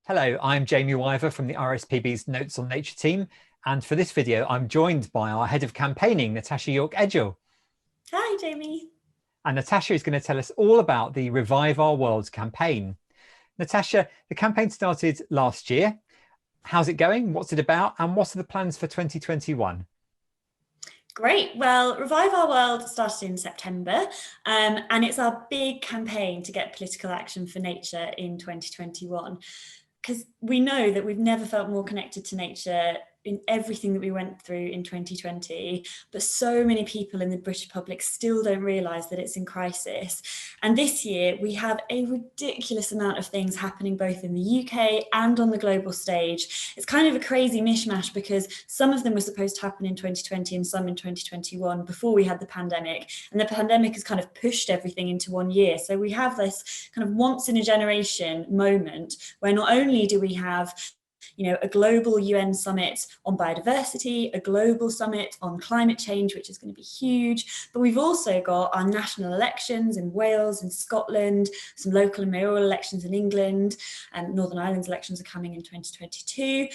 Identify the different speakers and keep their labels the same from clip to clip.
Speaker 1: Hello, I'm Jamie Wyver from the RSPB's Notes on Nature team. And for this video, I'm joined by our head of campaigning, Natasha Yorke-Edgell.
Speaker 2: Hi, Jamie.
Speaker 1: And Natasha is going to tell us all about the Revive Our World campaign. Natasha, the campaign started last year. How's it going? What's it about? And what are the plans for 2021?
Speaker 2: Great. Well, Revive Our World started in September, and it's our big campaign to get political action for nature in 2021. Because we know that we've never felt more connected to nature in everything that we went through in 2020, but so many people in the British public still don't realise that it's in crisis. And this year we have a ridiculous amount of things happening both in the UK and on the global stage. It's kind of a crazy mishmash because some of them were supposed to happen in 2020 and some in 2021 before we had the pandemic, and the pandemic has kind of pushed everything into 1 year. So we have this kind of once in a generation moment where not only do we have a global UN summit on biodiversity, a global summit on climate change, which is going to be huge. But we've also got our national elections in Wales and Scotland, some local and mayoral elections in England, and Northern Ireland's elections are coming in 2022.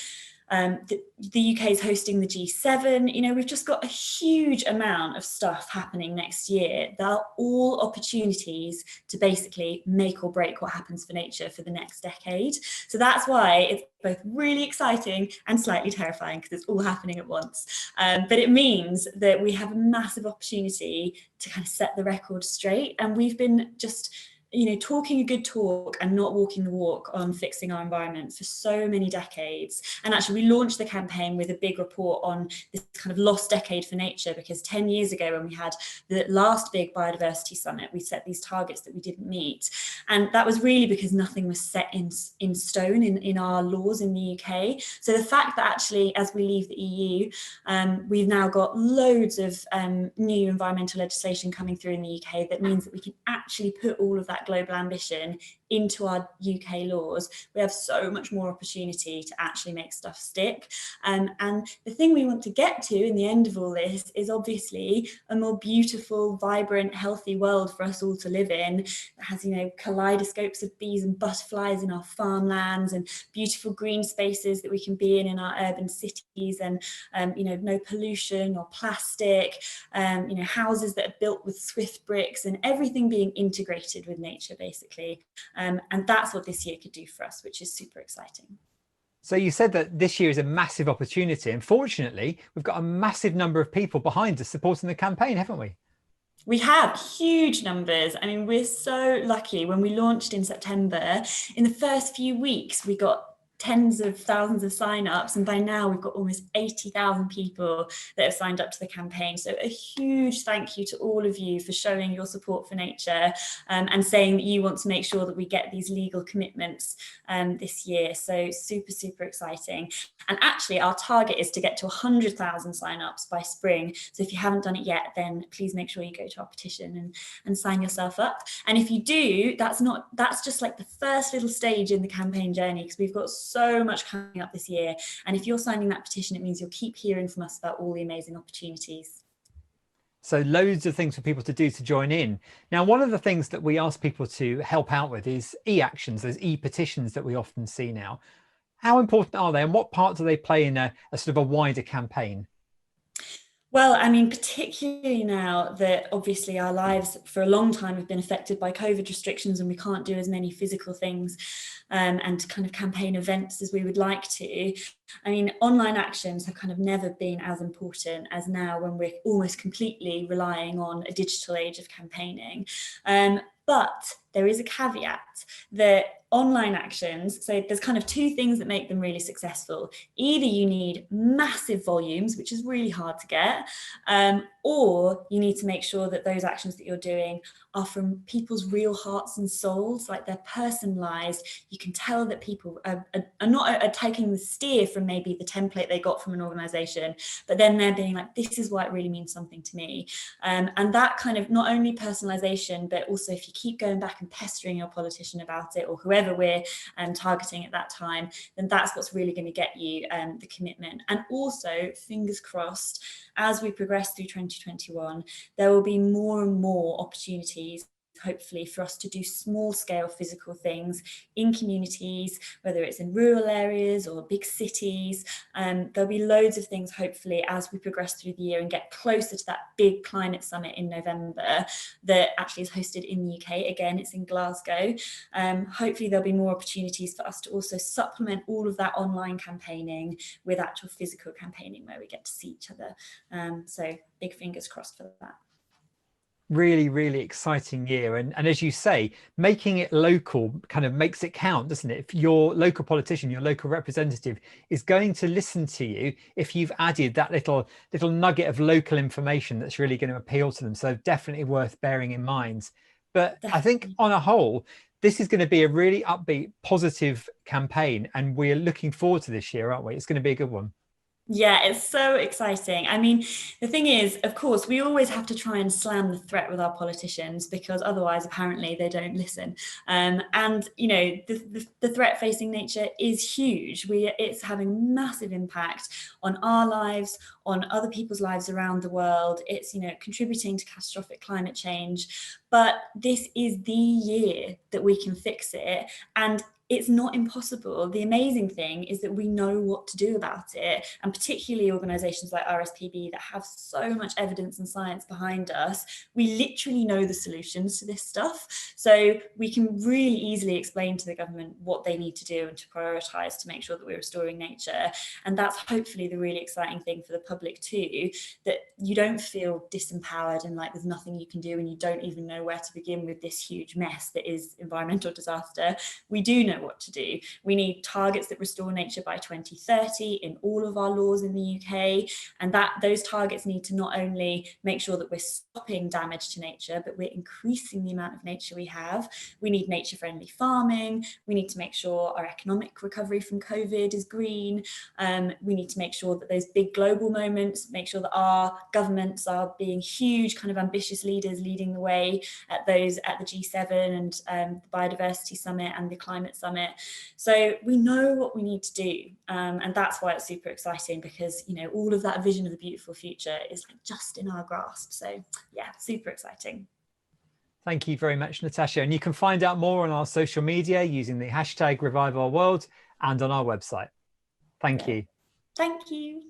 Speaker 2: The UK is hosting the G7. We've just got a huge amount of stuff happening next year. They're all opportunities to basically make or break what happens for nature for the next decade. So that's why it's both really exciting and slightly terrifying because it's all happening at once. But it means that we have a massive opportunity to kind of set the record straight. And we've been just talking a good talk and not walking the walk on fixing our environment for so many decades. And actually, we launched the campaign with a big report on this kind of lost decade for nature, because 10 years ago, when we had the last big biodiversity summit, we set these targets that we didn't meet. And that was really because nothing was set in stone in our laws in the UK. So the fact that actually, as we leave the EU, we've now got loads of new environmental legislation coming through in the UK that means that we can actually put all of that global ambition into our UK laws. We have so much more opportunity to actually make stuff stick. And the thing we want to get to in the end of all this is obviously a more beautiful, vibrant, healthy world for us all to live in, that has, kaleidoscopes of bees and butterflies in our farmlands and beautiful green spaces that we can be in our urban cities, and, no pollution or plastic, houses that are built with Swift bricks, and everything being integrated with nature, basically. And that's what this year could do for us, which is super exciting.
Speaker 1: So you said that this year is a massive opportunity. And fortunately, we've got a massive number of people behind us supporting the campaign, haven't we?
Speaker 2: We have huge numbers. I mean, we're so lucky. When we launched in September, in the first few weeks, we got tens of thousands of sign-ups, and by now we've got almost 80,000 people that have signed up to the campaign. So a huge thank you to all of you for showing your support for nature, and saying that you want to make sure that we get these legal commitments this year. So super, super exciting. And actually our target is to get to 100,000 sign-ups by spring. So if you haven't done it yet, then please make sure you go to our petition and sign yourself up. And if you do, that's just like the first little stage in the campaign journey, because we've got so much coming up this year. And if you're signing that petition, it means you'll keep hearing from us about all the amazing opportunities.
Speaker 1: So loads of things for people to do to join in. Now, one of the things that we ask people to help out with is e-actions, those e-petitions that we often see now. How important are they, and what part do they play in a sort of a wider campaign?
Speaker 2: Well, I mean, particularly now that obviously our lives for a long time have been affected by COVID restrictions and we can't do as many physical things and kind of campaign events as we would like to. I mean, online actions have kind of never been as important as now, when we're almost completely relying on a digital age of campaigning. But there is a caveat that online actions, so there's kind of two things that make them really successful. Either you need massive volumes, which is really hard to get, or you need to make sure that those actions that you're doing are from people's real hearts and souls, like they're personalized. You can tell that people are not taking the steer from maybe the template they got from an organization, but then they're being like, this is why it really means something to me. And that kind of not only personalization, but also if you keep going back and pestering your politician about it, or whoever we're targeting at that time, then that's what's really going to get you the commitment. And also, fingers crossed, as we progress through 2021, there will be more and more opportunities hopefully for us to do small scale physical things in communities, whether it's in rural areas or big cities. There'll be loads of things hopefully as we progress through the year and get closer to that big climate summit in November that actually is hosted in the UK. Again, it's in Glasgow. Hopefully there'll be more opportunities for us to also supplement all of that online campaigning with actual physical campaigning where we get to see each other. So big fingers crossed for that.
Speaker 1: Really, really exciting year. And as you say, making it local kind of makes it count, doesn't it? If your local politician, your local representative is going to listen to you, if you've added that little nugget of local information that's really going to appeal to them. So definitely worth bearing in mind. But
Speaker 2: Definitely.
Speaker 1: I think on a whole, this is going to be a really upbeat, positive campaign. And we're looking forward to this year, aren't we? It's going to be a good one.
Speaker 2: Yeah, it's so exciting. I mean, the thing is, of course, we always have to try and slam the threat with our politicians because otherwise, apparently, they don't listen. And you know, the threat facing nature is huge. It's having massive impact on our lives, on other people's lives around the world. It's, you know, contributing to catastrophic climate change. But this is the year that we can fix it. And it's not impossible. The amazing thing is that we know what to do about it, and particularly organisations like RSPB that have so much evidence and science behind us. We literally know the solutions to this stuff, so we can really easily explain to the government what they need to do and to prioritise to make sure that we're restoring nature. And that's hopefully the really exciting thing for the public too, that you don't feel disempowered and like there's nothing you can do and you don't even know where to begin with this huge mess that is environmental disaster. We do know what to do. We need targets that restore nature by 2030 in all of our laws in the UK, and that those targets need to not only make sure that we're stopping damage to nature, but we're increasing the amount of nature we have. We need nature-friendly farming. We need to make sure our economic recovery from COVID is green. We need to make sure that those big global moments, make sure that our governments are being huge kind of ambitious leaders leading the way at the G7 and the Biodiversity Summit and the Climate Summit. So we know what we need to do, and that's why it's super exciting, because you know all of that vision of the beautiful future is like just in our grasp. So yeah, super exciting.
Speaker 1: Thank you very much, Natasha. And you can find out more on our social media using the hashtag Revive Our World and on our website. Thank you.
Speaker 2: Thank you.